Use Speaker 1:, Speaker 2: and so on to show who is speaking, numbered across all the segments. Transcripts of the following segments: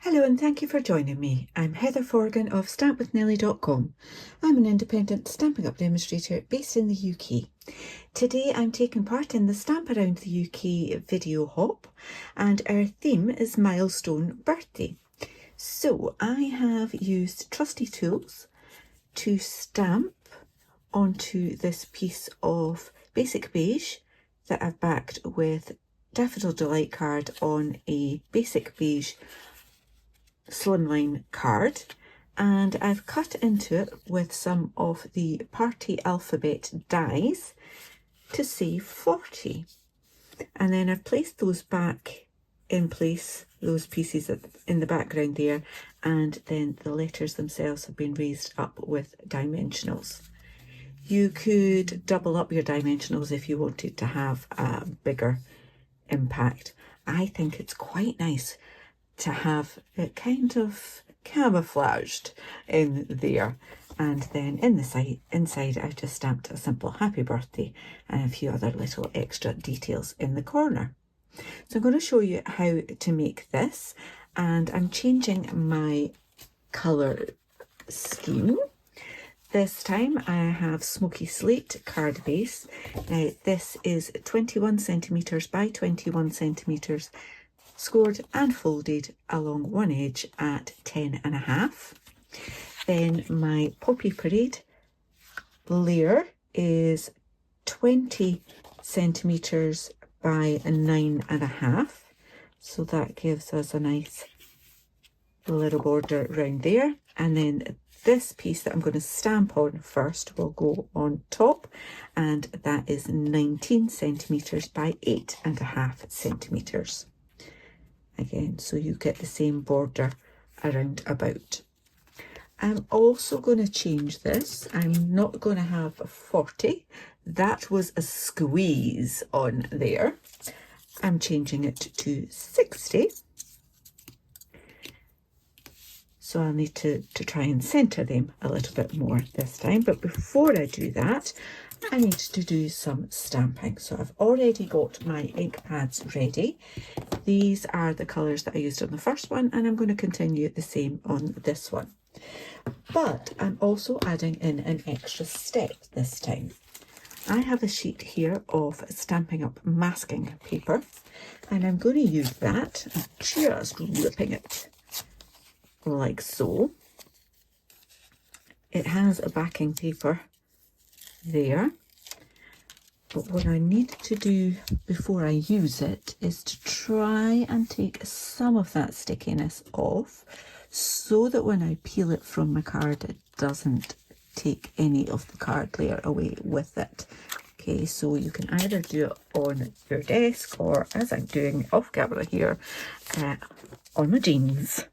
Speaker 1: Hello and thank you for joining me. I'm Heather Forgan of stampwithnellie.com. I'm an independent Stampin' Up demonstrator based in the UK. Today I'm taking part in the Stamp Around the UK video hop and our theme is Milestone Birthday. So I have used Trusty Tools to stamp onto this piece of basic beige that I've backed with Daffodil Delight card on a basic beige slimline card, and I've cut into it with some of the party alphabet dies to say 40, and then I've placed those back in place, those pieces in the background there, and then the letters themselves have been raised up with dimensionals. You could double up your dimensionals if you wanted to have a bigger impact. I think it's quite nice to have it kind of camouflaged in there. And then inside I've just stamped a simple happy birthday and a few other little extra details in the corner. So I'm going to show you how to make this, and I'm changing my colour scheme. This time I have Smoky Slate card base. Now this is 21 centimetres by 21 centimetres, scored and folded along one edge at 10.5. Then my Poppy Parade layer is 20 centimetres by 9.5. So that gives us a nice little border around there. And then this piece that I'm going to stamp on first will go on top, and that is 19 centimetres by 8.5 centimetres. Again, so you get the same border around about. I'm also going to change this. I'm not going to have a 40. That was a squeeze on there. I'm changing it to 60. So I'll need to try and centre them a little bit more this time. But before I do that, I need to do some stamping. So I've already got my ink pads ready. These are the colours that I used on the first one, and I'm going to continue the same on this one. But I'm also adding in an extra step this time. I have a sheet here of Stampin' Up masking paper, and I'm going to use that, just ripping it like so. It has a backing paper there, but what I need to do before I use it is to try and take some of that stickiness off, so that when I peel it from my card it doesn't take any of the card layer away with it. Okay, so you can either do it on your desk, or as I'm doing off camera here, on my jeans,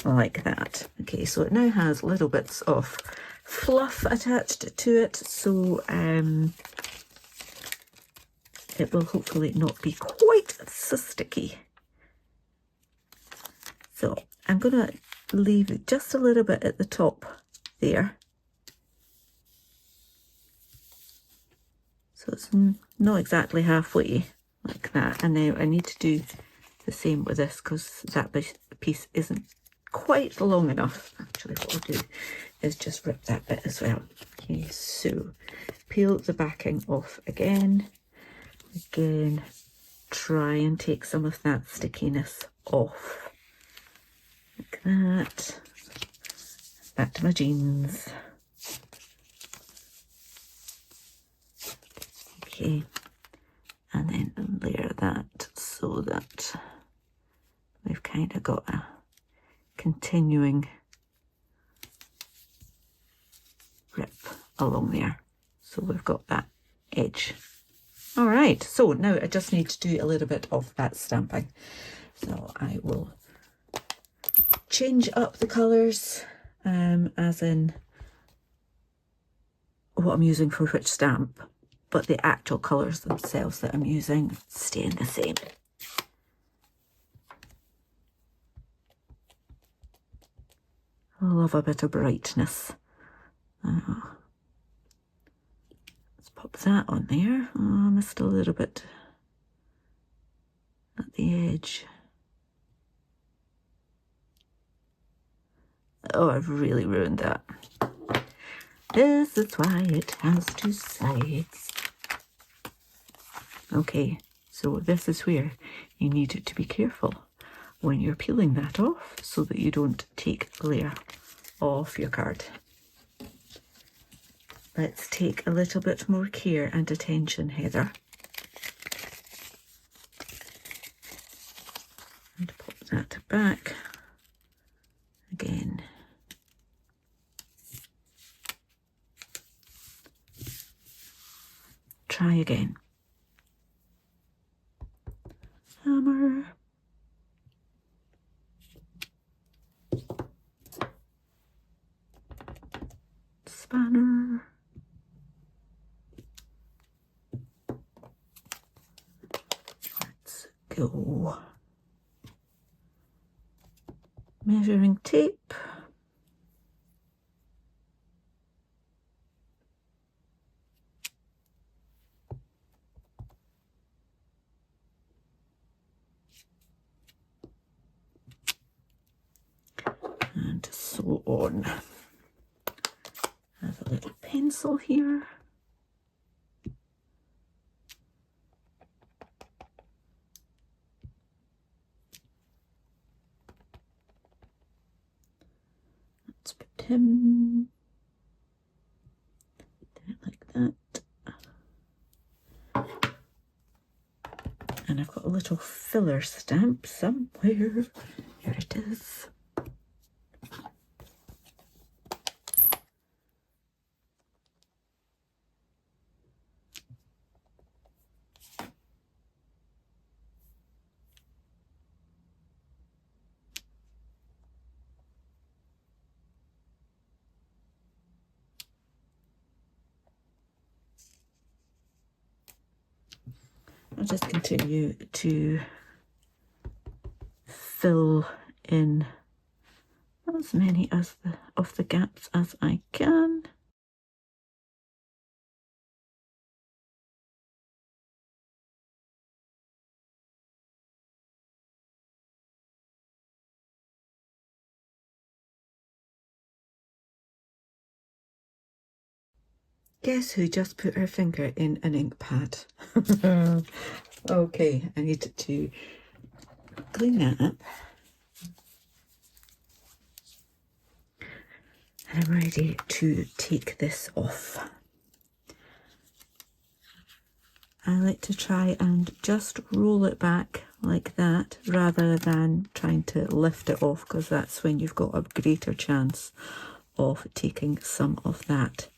Speaker 1: like that. Okay, so it now has little bits of fluff attached to it, so it will hopefully not be quite so sticky. So I'm going to leave just a little bit at the top there, so it's not exactly halfway, like that. And now I need to do the same with this, because that piece isn't quite long enough. Actually, what I'll do is just rip that bit as well. Okay, so peel the backing off again, try and take some of that stickiness off, like that. Back to my jeans. Okay, and then layer that so that we've kind of got a continuing rip along there, so we've got that edge. All right, so now I just need to do a little bit of that stamping, so I will change up the colours, as in what I'm using for which stamp, but the actual colours themselves that I'm using staying the same. I love a bit of brightness. Let's pop that on there. Oh, I missed a little bit at the edge. Oh, I've really ruined that. This is why it has two sides. Okay, so this is where you need to be careful when you're peeling that off so that you don't take glare off your card. Let's take a little bit more care and attention, Heather. And pop that back again. Try again. Hammer. Spanner. Let's go. Measuring tape. And so on. I have a little pencil here. Let's put him like that. And I've got a little filler stamp somewhere. Here it is. I'll just continue to fill in as many of the gaps as I can. Guess who just put her finger in an ink pad? Okay, I need to clean that up. And I'm ready to take this off. I like to try and just roll it back like that rather than trying to lift it off, because that's when you've got a greater chance of taking some of that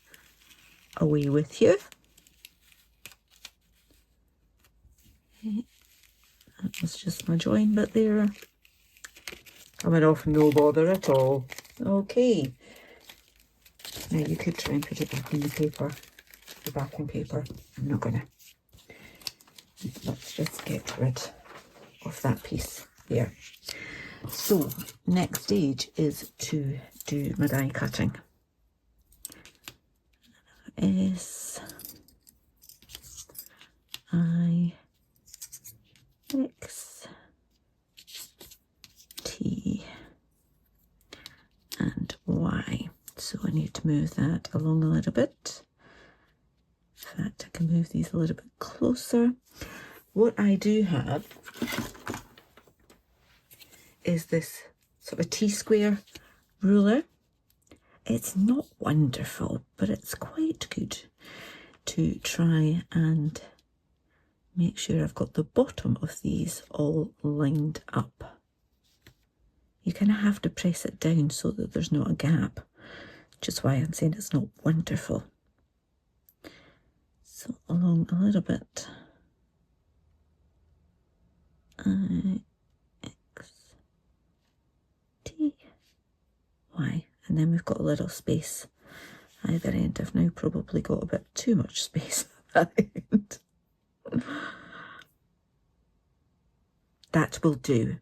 Speaker 1: away with you. Okay. That was just my join bit there. Coming off no bother at all. Okay. Now you could try and put it back in the paper, the backing paper. I'm not gonna. Let's just get rid of that piece there. So next stage is to do my die cutting. S I X T and Y. So I need to move that along a little bit. In fact, I can move these a little bit closer. What I do have is this sort of T-square ruler. It's not wonderful, but it's quite good to try and make sure I've got the bottom of these all lined up. You kind of have to press it down so that there's not a gap, which is why I'm saying it's not wonderful. So along a little bit. I, X, T, Y. And then we've got a little space either end. I've now probably got a bit too much space at that end. That will do.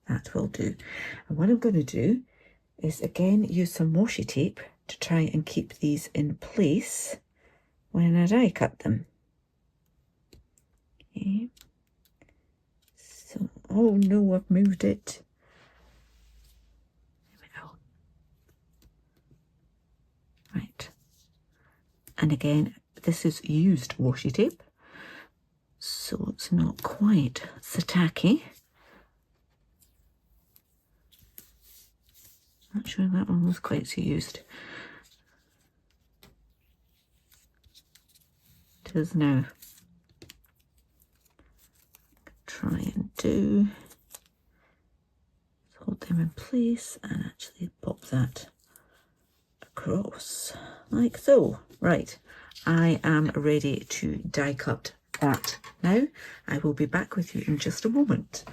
Speaker 1: That will do. And what I'm going to do is again use some washi tape to try and keep these in place when I die cut them. Okay. So, oh no, I've moved it. There we go. And again, this is used washi tape, so it's not quite so tacky. Not sure that one was quite so used. It is now. Try and hold them in place and actually pop that across like so. Right, I am ready to die cut that now. I will be back with you in just a moment.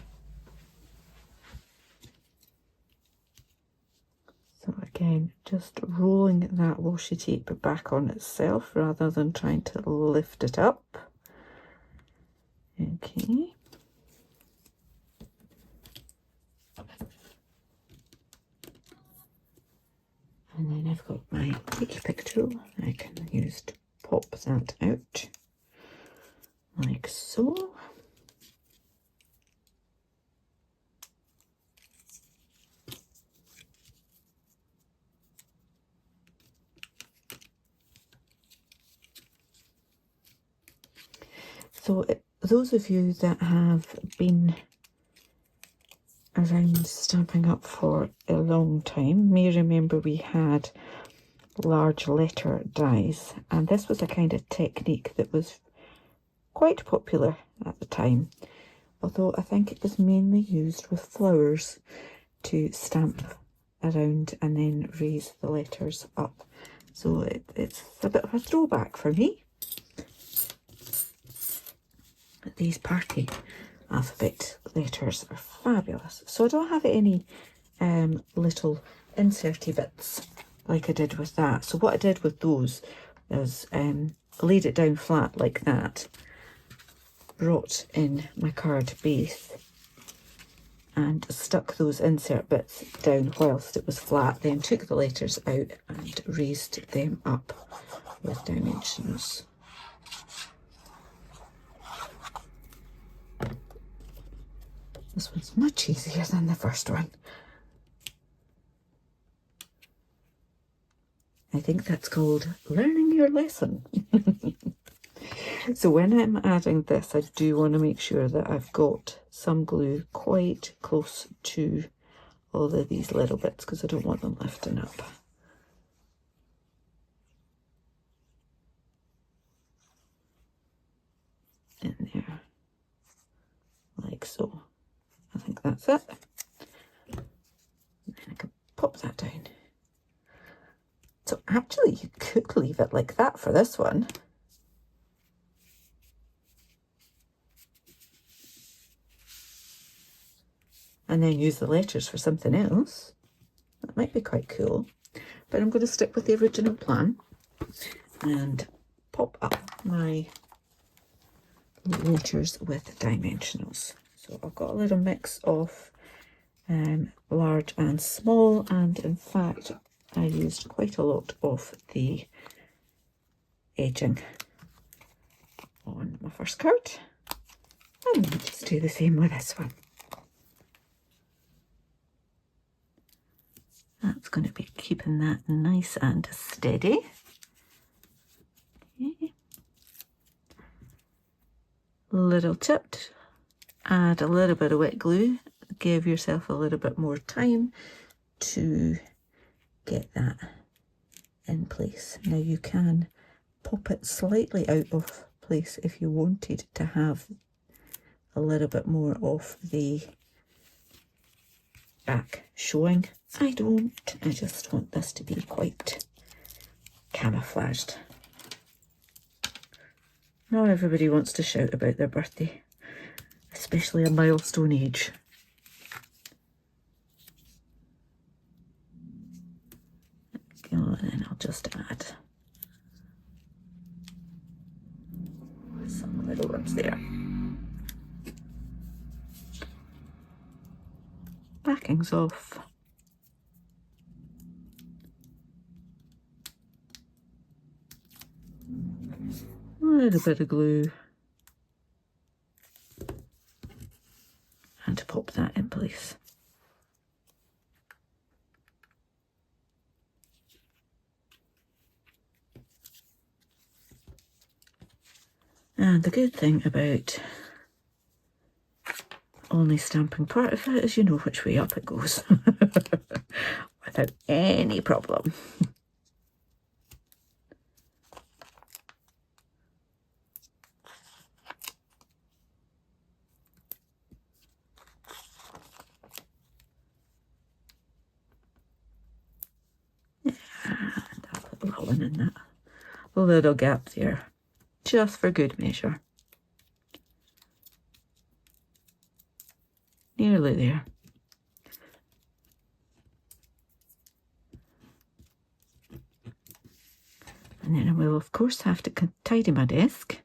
Speaker 1: So again, just rolling that washi tape back on itself rather than trying to lift it up. Okay. And then I've got my picky pick tool I can use to pop that out like so. So those of you that have been around Stampin' Up for a long time may remember we had large letter dies, and this was a kind of technique that was quite popular at the time, although I think it was mainly used with flowers to stamp around and then raise the letters up. So it's a bit of a throwback for me. These party alphabet letters are fabulous. So I don't have any little inserty bits like I did with that. So what I did with those is laid it down flat like that, brought in my card base and stuck those insert bits down whilst it was flat, then took the letters out and raised them up with dimensionals. This one's much easier than the first one. I think that's called learning your lesson. So when I'm adding this, I do want to make sure that I've got some glue quite close to all of these little bits because I don't want them lifting up. In there, like so. I think that's it. And then I can pop that down. So actually you could leave it like that for this one. And then use the letters for something else. That might be quite cool. But I'm going to stick with the original plan and pop up my letters with dimensionals. So I've got a little mix of large and small, and in fact I used quite a lot of the edging on my first card. And I'll just do the same with this one. That's going to be keeping that nice and steady. Okay. Little tipped, add a little bit of wet glue, give yourself a little bit more time to get that in place. Now you can pop it slightly out of place if you wanted to have a little bit more of the back showing. I don't, I just want this to be quite camouflaged. Not everybody wants to shout about their birthday, especially a milestone age. Go, and then I'll just add some little ones there. Backings off. A little bit of glue and pop that in place. And the good thing about only stamping part of it is you know which way up it goes without any problem. And I'll put a little one in that little gap there, just for good measure. Nearly there. And then I will of course have to tidy my desk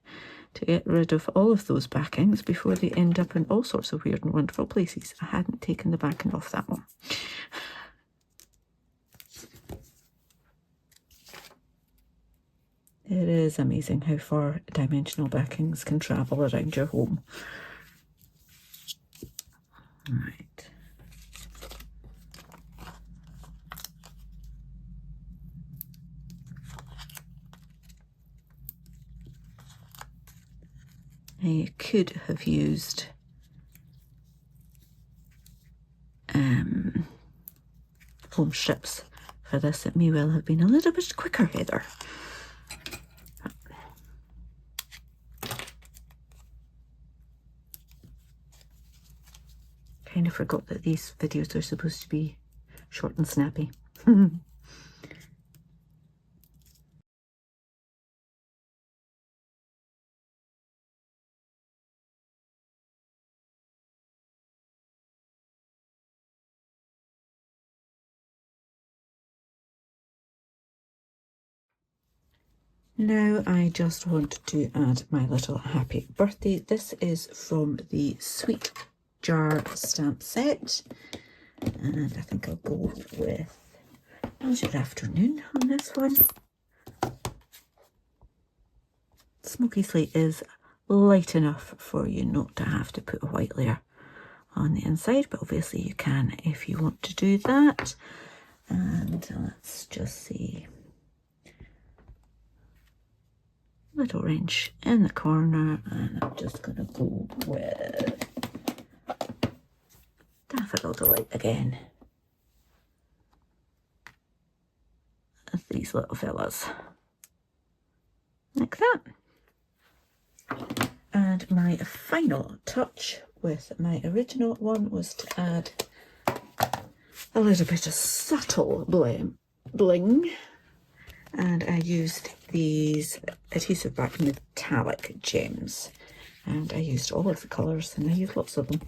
Speaker 1: to get rid of all of those backings before they end up in all sorts of weird and wonderful places. I hadn't taken the backing off that one. It is amazing how far dimensional backings can travel around your home. Right. I could have used foam strips for this. It may well have been a little bit quicker, Heather. Kind of forgot that these videos are supposed to be short and snappy. Now I just want to add my little happy birthday. This is from the Sweet Jar stamp set, and I think I'll go with How's Your Afternoon on this one. Smoky Slate is light enough for you not to have to put a white layer on the inside, but obviously you can if you want to do that. And let's just see. Little wrench in the corner, and I'm just going to go with Daffodil Delight again. With these little fellas. Like that. And my final touch with my original one was to add a little bit of subtle bling. And I used these adhesive back metallic gems, and I used all of the colours, and I used lots of them.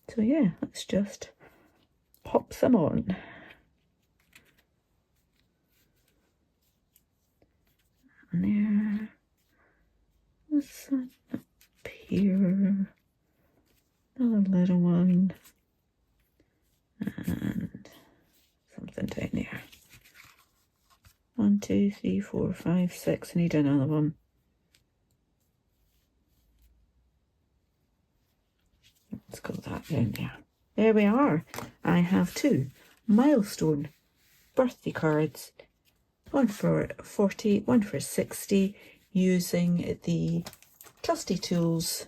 Speaker 1: So yeah, let's just pop them on. And there, this one up here, another little one, and something down there. 1, 2, 3, 4, 5, 6. I need another one. Let's go that down there. There we are. I have 2 Milestone birthday cards. One for 40, one for 60, using the Trusty Tools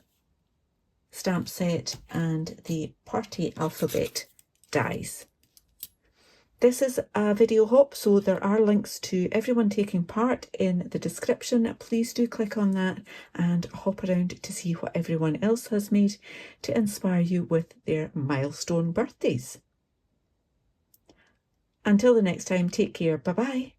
Speaker 1: stamp set and the Party Alphabet dies. This is a video hop, so there are links to everyone taking part in the description. Please do click on that and hop around to see what everyone else has made to inspire you with their milestone birthdays. Until the next time, take care. Bye-bye.